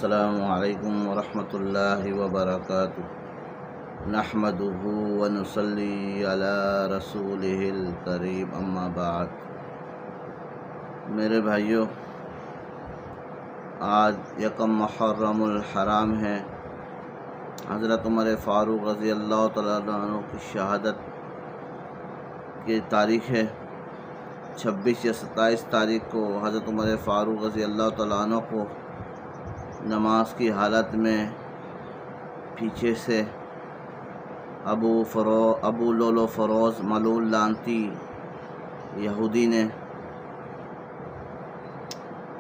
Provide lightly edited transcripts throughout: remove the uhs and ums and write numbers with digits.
السلام علیکم ورحمۃ اللہ وبرکاتہ۔ نحمدہ ونصلی علی رسولہ الکریم، اما بعد۔ میرے بھائیوں، آج یکم محرم الحرام ہے۔ حضرت عمر فاروق رضی اللہ تعالیٰ عنہ کی شہادت کی تاریخ ہے۔ 26 یا 27 تاریخ کو حضرت عمر فاروق رضی اللہ تعالیٰ عنہ کو نماز کی حالت میں پیچھے سے ابو لولو فروز ملعون لعنتی یہودی نے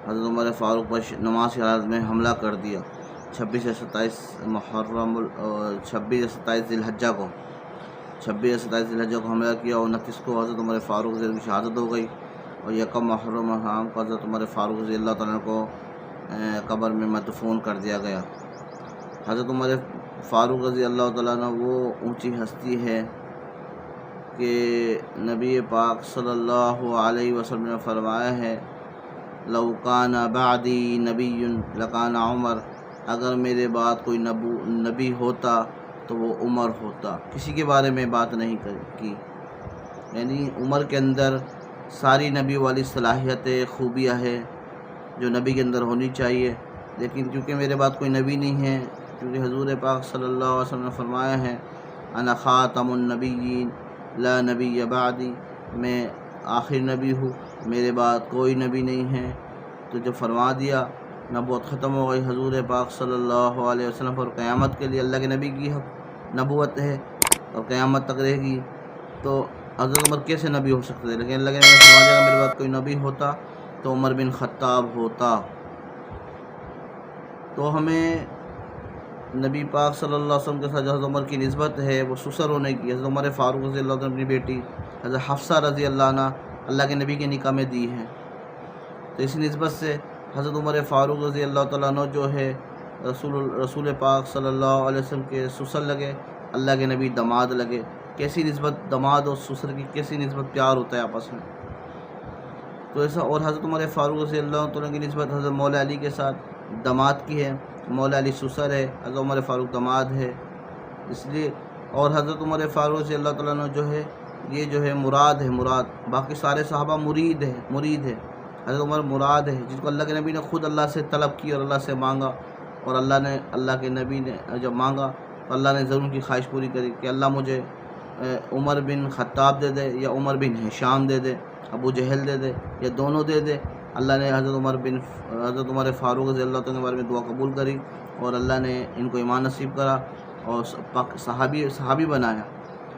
حضرت عمر فاروق پر نماز کی حالت میں حملہ کر دیا۔ 26 یا 27 ذی الحجہ کو حملہ کیا اور 29 کو حضرت عمر فاروق رضی اللہ کی شہادت ہو گئی، اور یکم محرم الحرام کو حضرت عمر فاروق رضی اللہ تعالیٰ کو قبر میں مدفون کر دیا گیا۔ حضرت عمر فاروق رضی اللہ تعالیٰ عنہ وہ اونچی ہستی ہے کہ نبی پاک صلی اللہ علیہ وسلم نے فرمایا ہے، لو کان بعدی نبی لکان عمر، اگر میرے بعد کوئی نبی ہوتا تو وہ عمر ہوتا۔ کسی کے بارے میں بات نہیں کی، یعنی عمر کے اندر ساری نبی والی صلاحیتیں خوبیاں ہیں جو نبی کے اندر ہونی چاہیے، لیکن کیونکہ میرے بعد کوئی نبی نہیں ہے، کیونکہ حضور پاک صلی اللہ علیہ وسلم نے فرمایا ہے، انا خاتم النبیین لا نبی بعدی، میں آخر نبی ہوں، میرے بعد کوئی نبی نہیں ہے۔ تو جب فرما دیا، نبوت ختم ہو گئی حضور پاک صلی اللہ علیہ وسلم پر، قیامت کے لیے اللہ کے نبی کی نبوت ہے اور قیامت تک رہے گی، تو حضرت عمر کیسے نبی ہو سکتے تھے؟ لیکن اللہ کے نبی فرما دیا، میرے بعد کوئی نبی ہوتا تو عمر بن خطاب ہوتا۔ تو ہمیں نبی پاک صلی اللہ علیہ وسلم کے ساتھ حضرت عمر کی نسبت ہے وہ سسر ہونے کی۔ حضرت عمر فاروق رضی اللہ عنہ اپنی بیٹی حضرت حفصہ رضی اللہ عنہ اللہ کے نبی کے نکاح میں دی ہیں، تو اسی نسبت سے حضرت عمر فاروق رضی اللہ تعالیٰ عنہ جو ہے رسول پاک صلی اللہ علیہ وسلم کے سسر لگے، اللہ کے نبی داماد لگے۔ کیسی نسبت داماد اور سسر کی، کیسی نسبت پیار ہوتا ہے آپس میں، تو ایسا۔ اور حضرت عمر فاروق رضی اللہ تعالیٰ کی نسبت حضرت مولا علی کے ساتھ داماد کی ہے، مولا علی سسر ہے، حضرت عمر فاروق داماد ہے، اس لیے۔ اور حضرت عمر فاروق رضی اللہ تعالیٰ عنہ جو ہے یہ جو ہے مراد ہے، باقی سارے صحابہ مرید ہے، حضرت عمر مراد ہے، جس کو اللہ کے نبی نے خود اللہ سے طلب کی اور اللہ سے مانگا، اور اللہ کے نبی نے جب مانگا تو اللہ نے ضرور ان کی خواہش پوری کری کہ اللہ مجھے عمر بن خطاب دے دے، یا عمر بن ہشام دے دے، ابو جہل دے دے، یا دونوں دے دے۔ اللہ نے حضرت عمر فاروق رضی اللہ تعالیٰ کے بارے میں دعا قبول کری، اور اللہ نے ان کو ایمان نصیب کرا اور صحابی بنایا۔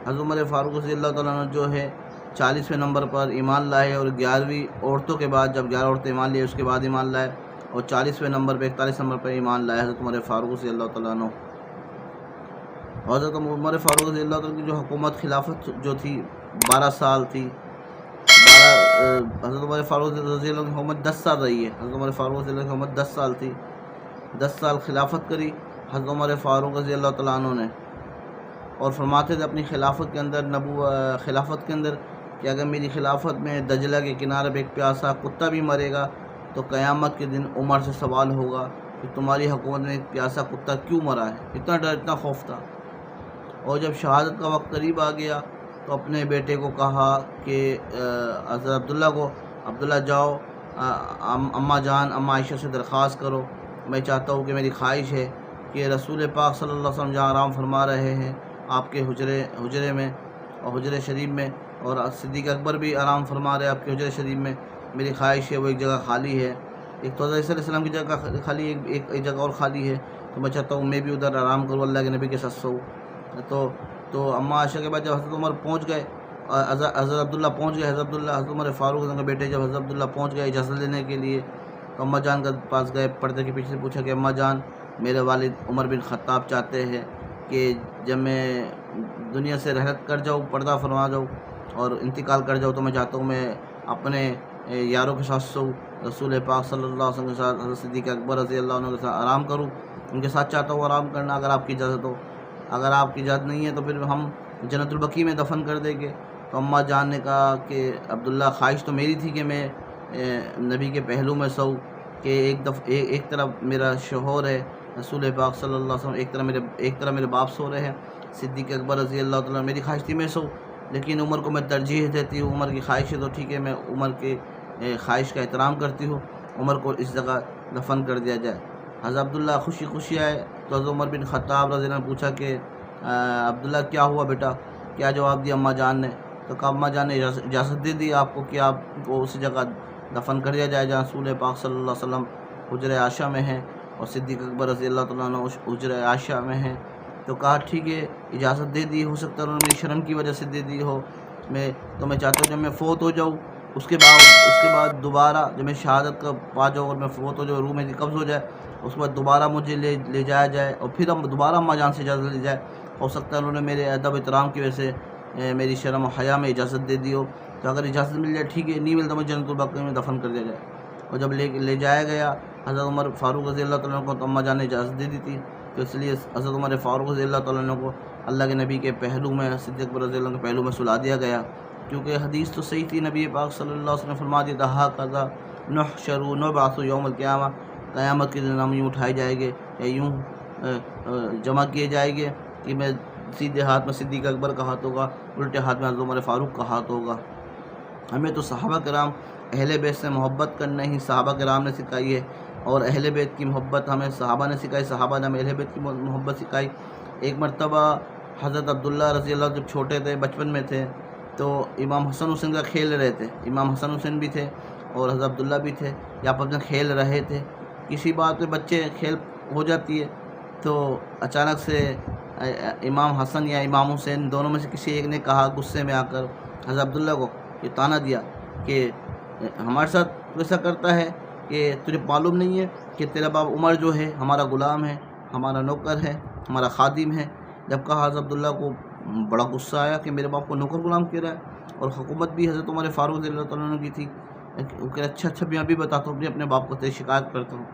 حضرت عمر فاروق رضی اللہ تعالیٰ عنہ جو ہے 40ویں نمبر پر ایمان لائے، اور 11ویں عورتوں کے بعد، جب 11 عورتیں ایمان لیے اس کے بعد ایمان لائے، اور 40ویں نمبر پہ 41 نمبر پہ ایمان لائے حضرت عمر فاروق رضی اللہ تعالیٰ عنہ۔ حضرت عمر فاروق رضی اللہ تعالیٰ کی جو حکومت خلافت جو تھی 12 سال تھی، حضرت عمر فاروق رضی اللہ کی حکومت 10 سال رہی ہے۔ حضرت عمر فاروق رضی اللہ کی حکومت 10 سال تھی، 10 سال خلافت کری حضرت عمر فاروق رضی اللہ تعالیٰ عنہ نے، اور فرماتے تھے اپنی خلافت کے اندر کہ اگر میری خلافت میں دجلہ کے کنارے پہ ایک پیاسا کتا بھی مرے گا تو قیامت کے دن عمر سے سوال ہوگا کہ تمہاری حکومت میں ایک پیاسا کتا کیوں مرا ہے۔ اتنا ڈر، اتنا خوف تھا۔ اور جب شہادت کا وقت قریب آ گیا تو اپنے بیٹے کو کہا کہ حضرت عبداللہ جاؤ اماں جان، اماں عائشہ سے درخواست کرو، میں چاہتا ہوں کہ میری خواہش ہے کہ رسول پاک صلی اللہ علیہ وسلم جہاں آرام فرما رہے ہیں آپ کے حجرے میں اور حجرے شریف میں، اور صدیق اکبر بھی آرام فرما رہے آپ کے حجرے شریف میں، میری خواہش ہے وہ ایک جگہ خالی ہے، ایک تو حضرت علیہ السلام کی جگہ خالی ہے، ایک جگہ اور خالی ہے، تو میں چاہتا ہوں میں بھی ادھر آرام کروں، اللہ کے نبی کے ساتھ سوؤں۔ تو اماں عائشہ کے بعد جب حضرت عمر پہنچ گئے، حضرت عبداللہ پہنچ گئے، حضرت عمر فاروق کے بیٹے جب حضرت عبداللہ پہنچ گئے اجازت لینے کے لیے، تو اماں جان کے پاس گئے، پردے کے پیچھے سے پوچھا کہ اماں جان، میرے والد عمر بن خطاب چاہتے ہیں کہ جب میں دنیا سے رحلت کر جاؤں، پردہ فرما جاؤں اور انتقال کر جاؤں، تو میں چاہتا ہوں میں اپنے یاروں کے ساتھ سوؤں، رسول پاک صلی اللہ علیہ وسلم کے ساتھ، حضرت صدیق اکبر رضی اللہ عنہ کے ساتھ آرام کروں، ان کے ساتھ چاہتا ہوں آرام کرنا، اگر آپ کی اجازت ہو۔ اگر آپ کی اجازت نہیں ہے تو پھر ہم جنت البقیع میں دفن کر دیں گے۔ تو اماں جان نے کہا کہ عبداللہ، خواہش تو میری تھی کہ میں نبی کے پہلو میں سوؤں، کہ ایک طرف میرا شوہر ہے رسول پاک صلی اللہ علیہ وسلم، ایک طرف میرے باپ سو رہے ہیں صدیق اکبر رضی اللہ تعالیٰ. میری خواہش تھی میں سو، لیکن عمر کو میں ترجیح دیتی ہوں. عمر کی خواہش ہے تو ٹھیک ہے، میں عمر کی خواہش کا احترام کرتی ہوں، عمر کو اس جگہ دفن کر دیا جائے. حضرت عبداللہ خوشی آئے تو حضرت عمر بن خطاب رضی اللہ عنہ نے پوچھا کہ عبداللہ کیا ہوا بیٹا؟ کیا جواب دیا اماں جان نے؟ تو کہا اماں جان نے اجازت دے دی آپ کو کہ آپ کو اسی جگہ دفن کر دیا جائے جہاں رسول پاک صلی اللہ علیہ وسلم حجرہ عائشہ میں ہیں اور صدیق اکبر رضی اللہ تعالیٰ عنہ حجرہ عائشہ میں ہیں. تو کہا ٹھیک ہے اجازت دے دی، ہو سکتا ہے انہوں نے میری شرم کی وجہ سے دے دی ہو. میں چاہتا ہوں جب میں فوت ہو جاؤں اس کے بعد دوبارہ جب میں شہادت کا پا جاؤں اور میں فوت ہو جاؤں، روح میری قبض ہو جائے، اس کے بعد دوبارہ مجھے لے جایا جائے اور پھر ہم دوبارہ اماں جان سے اجازت لی جائے. ہو سکتا ہے انہوں نے میرے ادب احترام کی وجہ سے میری شرم و حیا میں اجازت دے دی ہو. تو اگر اجازت مل جائے ٹھیک ہے، نہیں ملتا مجھے جنت البقیع میں دفن کر دیا جائے. اور جب لے جایا گیا حضرت عمر فاروق رضی اللہ تعالیٰ عنہ کو، تو اماں جان نے اجازت دے دی تھی، تو اس لیے حضرت عمر فاروق رضی اللہ تعالیٰ عنہ کو اللہ کے نبی کے پہلو میں، صدیق اکبر رضی اللہ عنہ کے پہلو میں سلا دیا گیا. کیونکہ حدیث تو صحیح تھی، نبی پاک صلی اللہ علیہ وسلم نے فرما دیا تھا قضا نحشر نبعث یوم القیامہ، قیامت کے دن ہم یوں اٹھائے جائیں گے یا یوں جمع کیے جائیں گے کہ میں سیدھے ہاتھ میں صدیق اکبر کا ہاتھ ہوگا، الٹے ہاتھ میں حضرت عمر فاروق کا ہاتھ ہوگا. ہمیں تو صحابہ کرام اہل بیت سے محبت کرنا ہی صحابہ کرام نے سکھائی ہے، اور اہل بیت کی محبت ہمیں صحابہ نے سکھائی، صحابہ نے ہمیں اہل بیت کی محبت سکھائی. ایک مرتبہ حضرت عبداللہ رضی اللہ جب چھوٹے تھے، بچپن میں تھے، تو امام حسن حسین کا کھیل رہے تھے. امام حسن حسین بھی تھے اور حضرت عبداللہ بھی تھے، یا آپس میں کھیل رہے تھے. کسی بات پہ بچے کھیل ہو جاتی ہے تو اچانک سے امام حسن یا امام حسین دونوں میں سے کسی ایک نے کہا غصے میں آ کر حضرت عبداللہ کو یہ طعنہ دیا کہ ہمارے ساتھ ایسا کرتا ہے کہ تجھے معلوم نہیں ہے کہ تیرا باپ عمر جو ہے ہمارا غلام ہے، ہمارا نوکر ہے، ہمارا خادم ہے. جب کہا حضرت عبداللہ کو بڑا غصہ آیا کہ میرے باپ کو نوکر غلام کہہ رہا ہے، اور حکومت بھی حضرت عمر فاروق رضی اللہ تعالیٰ عنہ کی تھی. وہ کہ اچھا میں ابھی بتاتا ہوں، اپنے باپ کو تیری شکایت کرتا ہوں.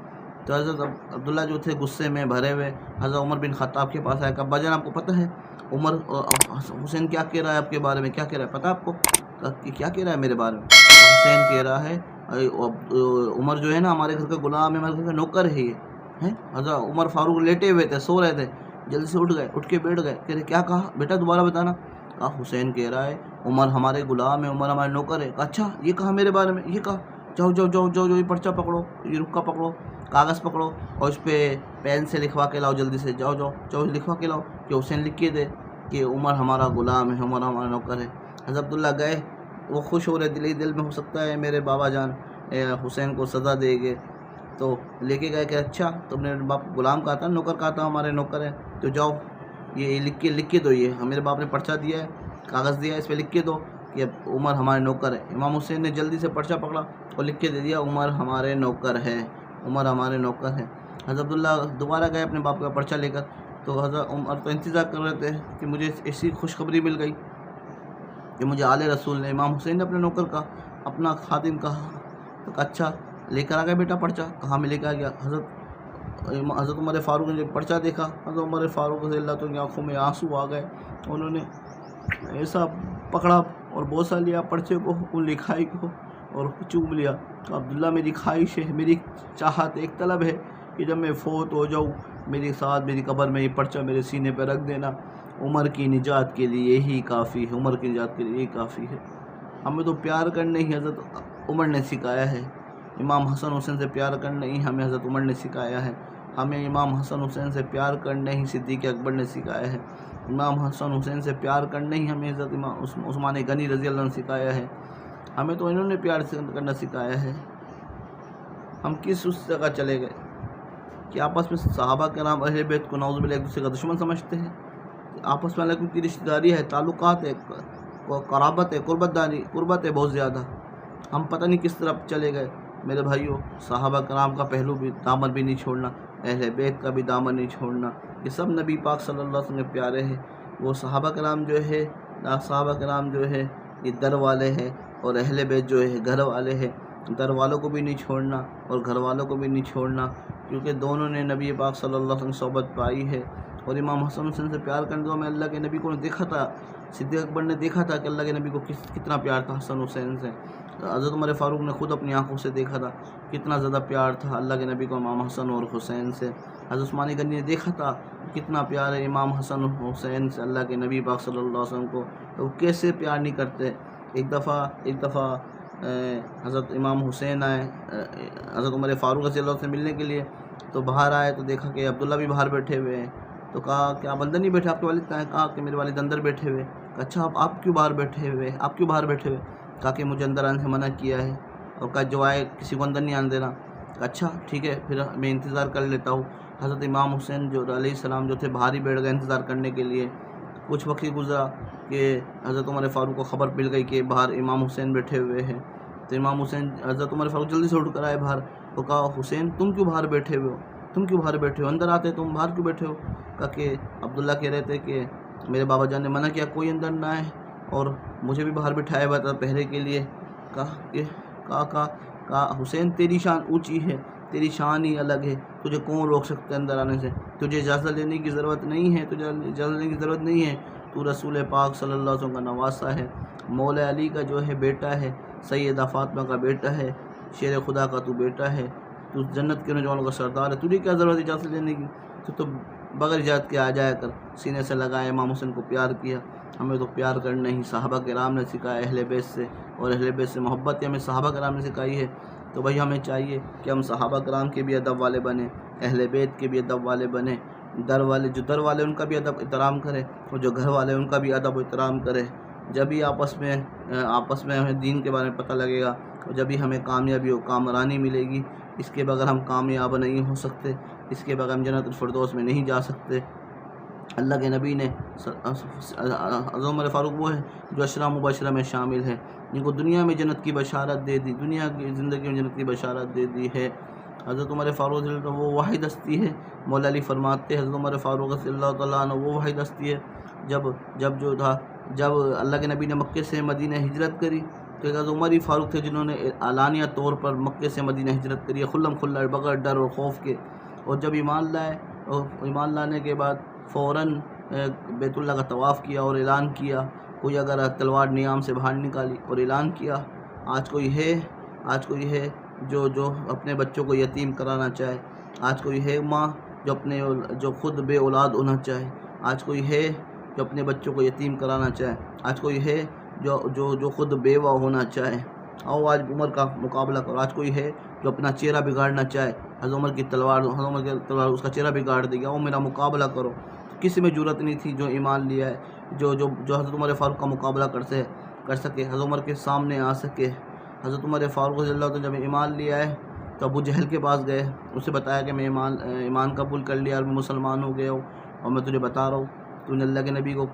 تو حضرت عبداللہ جو تھے غصے میں بھرے ہوئے حضرت عمر بن خطاب کے پاس آئے. کہ ابا جان آپ کو پتہ ہے عمر حسین کیا کہہ رہا ہے آپ کے بارے میں؟ کیا کہہ رہا ہے پتہ آپ کو؟ کہ کیا کہہ رہا ہے میرے بارے میں؟ حسین کہہ رہا ہے عمر جو ہے نا ہمارے گھر کا غلام ہے، ہمارے گھر کا نوکر ہے یہ ہے. حضرت عمر فاروق لیٹے ہوئے تھے، سو رہے تھے، جلدی سے اٹھ کے بیٹھ گئے. کہہ رہے کیا کہا بیٹا، دوبارہ بتانا. کہا حسین کہہ رہا ہے عمر ہمارے غلام ہے، عمر ہمارے نوکر ہے. کہا اچھا یہ کہا میرے بارے میں؟ یہ کہا جاؤ یہ پرچہ پکڑو، یہ رکا پکڑو، کاغذ پکڑو اور اس پہ پین سے لکھوا کے لاؤ، جلدی سے جاؤ لکھوا کے لاؤ کہ حسین لکھ کے دے کہ عمر ہمارا غلام ہے، عمر ہمارا نوکر ہے. حضرت عبداللہ گئے، وہ خوش ہو رہے دل میں، ہو سکتا ہے میرے بابا جان حسین کو سزا دے گے. تو لے کے گئے کہ اچھا تم نے باپ غلام کہا تھا، نوکر کہا تھا، ہمارے نوکر ہے، تو جاؤ یہ لکھ کے دو. یہ میرے باپ نے پرچہ دیا ہے، کاغذ دیا ہے، اس پہ لکھ کے دو کہ عمر ہمارے نوکر ہے. امام حسین نے جلدی سے پرچہ پکڑا اور لکھ کے دے دیا عمر ہمارے نوکر ہے، عمر ہمارے نوکر ہے. حضرت عبداللہ دوبارہ گئے اپنے باپ کا پرچہ لے کر. تو حضرت عمر تو انتظار کر رہے تھے کہ مجھے ایسی خوشخبری مل گئی کہ مجھے آل رسول نے، امام حسین نے اپنے نوکر کا، اپنا خادم کہا. تو کہا اچھا لے کر آ گئے بیٹا پرچہ؟ کہاں میں لے کے آ گیا. حضرت عمر فاروق نے جب پرچہ دیکھا، حضرت عمر فاروق رضی اللہ تعالیٰ کی آنکھوں میں آنسو آ گئے. انہوں نے ایسا پکڑا اور بوسہ لیا پرچے کو، ان لکھائی کو، اور چوم لیا. تو عبداللہ میری خواہش ہے، میری چاہت ایک طلب ہے کہ جب میں فوت ہو جاؤں میری ساتھ میری قبر میں یہ پرچہ میرے سینے پہ رکھ دینا. عمر کی نجات کے لیے یہی کافی ہے، عمر کی نجات کے لیے یہی کافی ہے. ہمیں تو پیار کرنا ہی حضرت عمر نے سکھایا ہے. امام حسن حسین سے پیار کرنا ہی ہمیں حضرت عمر نے سکھایا ہے. ہمیں امام حسن حسین سے پیار کرنا ہی صدیق اکبر نے سکھایا ہے. امام حسن حسین سے پیار کرنا ہی ہمیں حضرت امام عثمان غنی رضی اللہ عنہ نے سکھایا ہے. ہمیں تو انہوں نے پیار کرنا سکھایا ہے. ہم کس اس جگہ چلے گئے کہ آپس میں صحابہ کرام اہل بیت کو نعوذ باللہ ایک دوسرے کا دشمن سمجھتے ہیں. آپس میں اللہ کی رشتہ داری ہے، تعلقات ہے، قرابت ہے، قربت ہے بہت زیادہ. ہم پتہ نہیں کس طرف چلے گئے. میرے بھائیوں، صحابہ کرام کا پہلو بھی دامن بھی نہیں چھوڑنا، اہل بیت کا بھی دامن نہیں چھوڑنا. یہ سب نبی پاک صلی اللہ علیہ وسلم کے پیارے ہیں. وہ صحابہ کرام جو ہے یہ در والے ہیں، اور اہل بیت جو ہے گھر والے ہیں. در والوں کو بھی نہیں چھوڑنا اور گھر والوں کو بھی نہیں چھوڑنا. کیونکہ دونوں نے نبی پاک صلی اللہ علیہ وسلم صحبت پائی ہے، اور امام حسن حسین سے پیار کرنے دو میں اللہ کے نبی کو نے دیکھا تھا، صدیق اکبر نے دیکھا تھا کہ اللہ کے نبی کو کتنا پیار تھا حسن حسین سے۔ حضرت عمر فاروق نے خود اپنی آنکھوں سے دیکھا تھا کتنا زیادہ پیار تھا اللہ کے نبی کو امام حسن اور حسین سے۔ حضرت عثمان غنی نے دیکھا تھا کتنا پیار ہے امام حسن حسین سے اللہ کے نبی پاک صلی اللہ علیہ وسلم کو، تو وہ کیسے پیار نہیں کرتے۔ ایک دفعہ حضرت امام حسین آئے حضرت عمر فاروق رضی اللہ سے ملنے کے لیے، تو باہر آئے تو دیکھا کہ عبداللہ بھی باہر بیٹھے ہوئے ہیں، تو کہا کہ آپ اندر نہیں بیٹھے، آپ کے والد کہاں ہیں؟ کہا کہ میرے والد اندر بیٹھے ہوئے۔ کہا اچھا آپ کیوں باہر بیٹھے ہوئے، آپ کیوں باہر بیٹھے ہوئے؟ کہا کہ مجھے اندر آنے سے منع کیا ہے، اور کہا جو آئے کسی کو اندر نہیں آنے دینا۔ کہا اچھا ٹھیک ہے پھر میں انتظار کر لیتا ہوں۔ حضرت امام حسین جو علیہ السلام جو تھے باہر ہی بیٹھ گئے انتظار کرنے کے لیے۔ کچھ وقت ہی گزرا کہ حضرت عمر فاروق کو خبر مل گئی کہ باہر امام حسین بیٹھے ہوئے ہیں، تو امام حسین حضرت عمر فاروق جلدی سے اٹھ کر آئے باہر، تو کہا حسین تم کیوں باہر بیٹھے ہوئے ہو، تم کیوں باہر بیٹھے ہو، اندر آتے تم باہر کیوں بیٹھے ہو؟ کہا کہ عبداللہ کہہ رہے تھے کہ میرے بابا جان نے منع کیا کوئی اندر نہ آئے، اور مجھے بھی باہر بٹھایا ہوا تھا پہرے کے لیے۔ کہا حسین تیری شان اونچی ہے، تیری شان ہی الگ ہے، تجھے کون روک سکتا ہے اندر آنے سے، تجھے اجازت لینے کی ضرورت نہیں ہے، تو رسول پاک صلی اللہ علیہ وسلم کا نواسا ہے، مولا علی کا جو ہے بیٹا ہے، سیدہ فاطمہ کا بیٹا ہے، شیر خدا کا تو بیٹا ہے، تو جنت کے نوجوانوں کا سردار ہے، تجھے کیا ضرورت ہے اجازت لینے کی، تو بغیر اجازت کے آ جایا کر۔ سینے سے لگائے امام حسین کو پیار کیا۔ ہمیں تو پیار کرنا ہی صحابہ کرام نے سکھایا اہل بیت سے، اور اہل بیت سے محبت ہمیں صحابہ کرام نے سکھائی ہے، تو بھائی ہمیں چاہیے کہ ہم صحابہ کرام کے بھی ادب والے بنیں، اہل بیت کے بھی ادب والے بنیں، در والے ان کا بھی ادب احترام کریں، اور جو گھر والے ان کا بھی ادب و احترام کریں۔ جب ہی آپس میں ہمیں دین کے بارے میں پتہ لگے گا، اور جب ہی ہمیں کامیابی و کامرانی ملے گی۔ اس کے بغیر ہم کامیاب نہیں ہو سکتے، اس کے بغیر ہم جنت الفردوس میں نہیں جا سکتے۔ اللہ کے نبی نے حضرت عمر فاروق وہ ہے جو عشرہ مبشرہ میں شامل ہے، جن کو دنیا میں جنت کی بشارت دے دی، دنیا کی زندگی میں جنت کی بشارت دے دی ہے۔ حضرت عمر فاروق رضی اللہ عنہ وہ واحد ہستی ہے، مولا علی فرماتے ہیں حضرت عمر فاروق رضی اللہ تعالیٰ عنہ وہ واحد ہستی ہے جب اللہ کے نبی نے مکے سے مدینہ ہجرت کری، تو حضرت عمر ہی فاروق تھے جنہوں نے اعلانیہ طور پر مکے سے مدینہ ہجرت کری، خلم کھلا بغیر ڈر اور خوف کے، اور جب ایمان لائے، اور ایمان لانے کے بعد فوراً بیت اللہ کا طواف کیا اور اعلان کیا، کوئی اگر تلوار نیام سے باہر نکالی اور اعلان کیا آج کوئی ہے جو اپنے بچوں کو یتیم کرانا چاہے، آج کوئی ہے ماں جو خود بے اولاد ہونا چاہے، آج کوئی ہے جو اپنے بچوں کو یتیم کرانا چاہے، آج کوئی ہے جو خود بیوہ ہونا چاہے، آؤ آج عمر کا مقابلہ کرو۔ آج کوئی ہے جو اپنا چہرہ بگاڑنا چاہے، حضرت عمر کی تلوار اس کا چہرہ بگاڑ دے گا، آؤ میرا مقابلہ کرو۔ کسی میں جرأت نہیں تھی جو ایمان لیا ہے، جو حضرت عمر فاروق کا مقابلہ کر سکے، حضرت عمر کے سامنے آ سکے۔ حضرت عمر فاروق رضی اللہ عنہ جب ایمان لیا ہے تو ابو جہل کے پاس گئے، اسے بتایا کہ میں ایمان قبول کر لیا اور میں مسلمان ہو گیا ہوں، اور میں تجھے بتا رہا ہوں تو نے اللہ کے نبی کو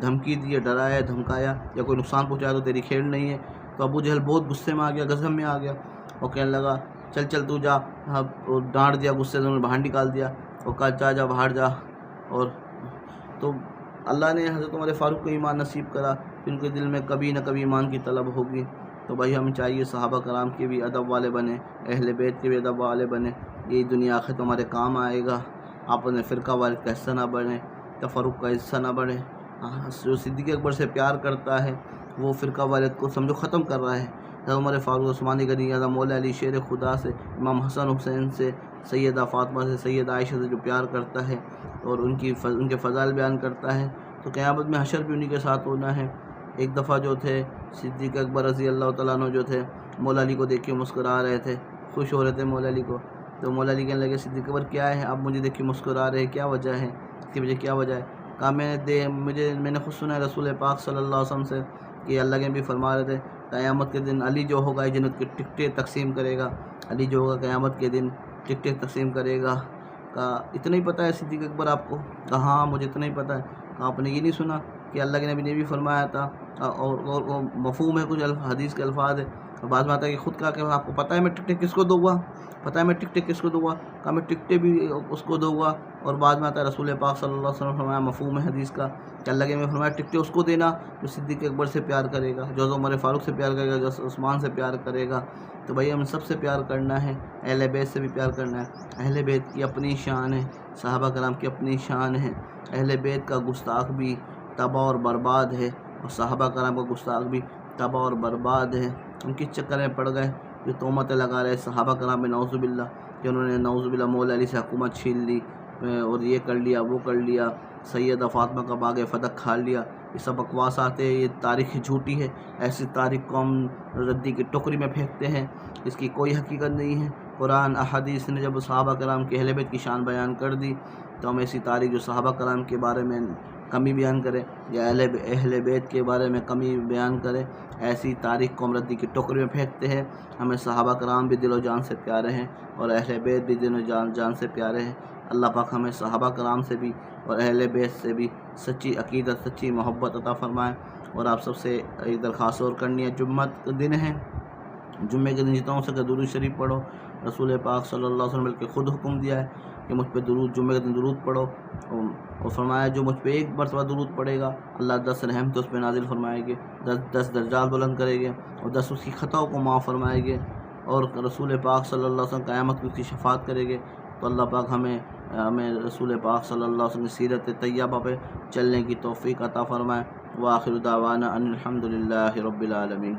دھمکی دی ہے، ڈرایا، دھمکایا، یا کوئی نقصان پہنچایا تو تیری کھیل نہیں ہے۔ تو ابو جہل بہت غصے میں آ گیا، غضب میں آ گیا، اور کہنے لگا چل تو جا، ڈانٹ دیا، غصے سے انہوں نے باہر نکال دیا، اور کہا جا باہر جا۔ اور تو اللہ نے حضرت عمر فاروق کو ایمان نصیب کرا، ان کے دل میں کبھی نہ کبھی ایمان کی طلب ہوگی۔ تو بھائی ہمیں چاہیے صحابہ کرام کے بھی ادب والے بنیں، اہل بیت کے بھی ادب والے بنیں، یہی دنیا آخرت ہمارے کام آئے گا۔ آپ اپنے فرقہ والد کا حصہ نہ بنیں، تفرق کا حصہ نہ بنیں۔ جو صدیق اکبر سے پیار کرتا ہے وہ فرقہ والد کو سمجھو ختم کر رہا ہے۔ حضرت عمر فاروق، عثمان غنی، حضرت مولا علی شیر خدا سے، امام حسن حسین سے، سیدہ فاطمہ سے، سیدہ عائشہ سے جو پیار کرتا ہے اور ان کے فضائل بیان کرتا ہے، تو قیامت میں حشر بھی انہی کے ساتھ ہونا ہے۔ ایک دفعہ جو تھے صدیق اکبر رضی اللہ تعالیٰ عنہ جو تھے مولا علی کو دیکھ کے مسکرا رہے تھے، خوش ہو رہے تھے مولا علی کو، تو مولا علی کہنے لگے صدیق اکبر کیا ہے آپ مجھے دیکھ کے مسکرا رہے ہیں، کیا وجہ ہے، اس کی وجہ کیا وجہ ہے؟ کہا میں نے خود سنا ہے رسول پاک صلی اللہ علیہ وسلم سے کہ اللہ کے بھی فرما رہے تھے قیامت کے دن علی جو ہوگا جنت کی ٹکٹیں تقسیم کرے گا، علی جو ہوگا قیامت کے دن ٹکٹیں تقسیم کرے گا۔ کہا اتنا ہی پتہ ہے صدیق اکبر آپ کو؟ کہا ہاں مجھے اتنا ہی پتہ ہے۔ کہا آپ نے یہ نہیں سنا کہ اللہ کے نبی نے بھی فرمایا تھا، اور مفہوم ہے کچھ حدیث کے الفاظ ہے، اور بعض میں آتا ہے کہ خود کہا کہ آپ کو پتہ ہے میں ٹکٹیں کس کو دوں گا، پتہ ہے میں ٹکٹیں کس کو دوں گا، کہا میں ٹکٹیں بھی اس کو دوں گا۔ اور بعد میں آتا ہے رسول پاک صلی اللہ علیہ وسلم فرمایا مفہوم ہے حدیث کا کہ اللہ کے میں فرمایا ٹکٹیں اس کو دینا جو صدیق اکبر سے پیار کرے گا، جو عمر فاروق سے پیار کرے گا، جو عثمان سے پیار کرے گا۔ تو بھائی ہم سب سے پیار کرنا ہے، اہل بیت سے بھی پیار کرنا ہے۔ اہل بیت کی اپنی شان ہے، صحابہ کرام کی اپنی شان ہے۔ اہل بیت کا گستاخ بھی تباہ اور برباد ہے، اور صحابہ کرام کا گستاخ بھی تباہ اور برباد ہے۔ ان کے چکر میں پڑ گئے جو تہمتیں لگا رہے صحابہ کرام میں، نعوذ باللہ، کہ انہوں نے نعوذ باللہ مولا علی سے حکومت چھین لی اور یہ کر لیا وہ کر لیا، سیدہ فاطمہ کا باغ فتح کھا لیا۔ یہ سب بکواس آتے ہیں، یہ تاریخ جھوٹی ہے۔ ایسی تاریخ کو ہم ردی کی ٹوکری میں پھینکتے ہیں، اس کی کوئی حقیقت نہیں ہے۔ قرآن احادیث نے جب صحابہ کرام کے اہل بیت کی شان بیان کر دی تو ہم ایسی تاریخ جو صحابہ کرام کے بارے میں کمی بیان کرے یا اہل بیت کے بارے میں کمی بیان کرے، ایسی تاریخ کو ہم ردی کی ٹوکری میں پھینکتے ہیں۔ ہمیں صحابہ کرام بھی دل و جان سے پیارے ہیں اور اہل بیت بھی دل و جان سے پیارے ہیں۔ اللہ پاک ہمیں صحابہ کرام سے بھی اور اہل بیت سے بھی سچی عقیدت، سچی محبت عطا فرمائے۔ اور آپ سب سے ایک درخواست اور کرنی ہے، جمعہ کا دن ہے، جمعے کے دن جتنا ہو سکے درود شریف پڑھو۔ رسول پاک صلی اللہ علیہ وسلم بلکہ خود حکم دیا ہے کہ مجھ پہ درود، جمعے کے دن درود پڑھو، اور فرمایا جو مجھ پہ ایک مرتبہ درود پڑے گا اللہ 10 رحمت اس پہ نازل فرمائے گے، 10 درجات بلند کرے گے اور 10 اس کی خطاؤں کو معاف فرمائے گے، اور رسول پاک صلی اللہ علیہ وسلم قیامت کو اس کی شفاعت کرے گے۔ تو اللہ پاک ہمیں رسول پاک صلی اللہ علیہ وسلم کی سیرت طیبہ پہ چلنے کی توفیق عطا فرمائے۔ وآخر دعوانا ان الحمد للہ رب العالمین۔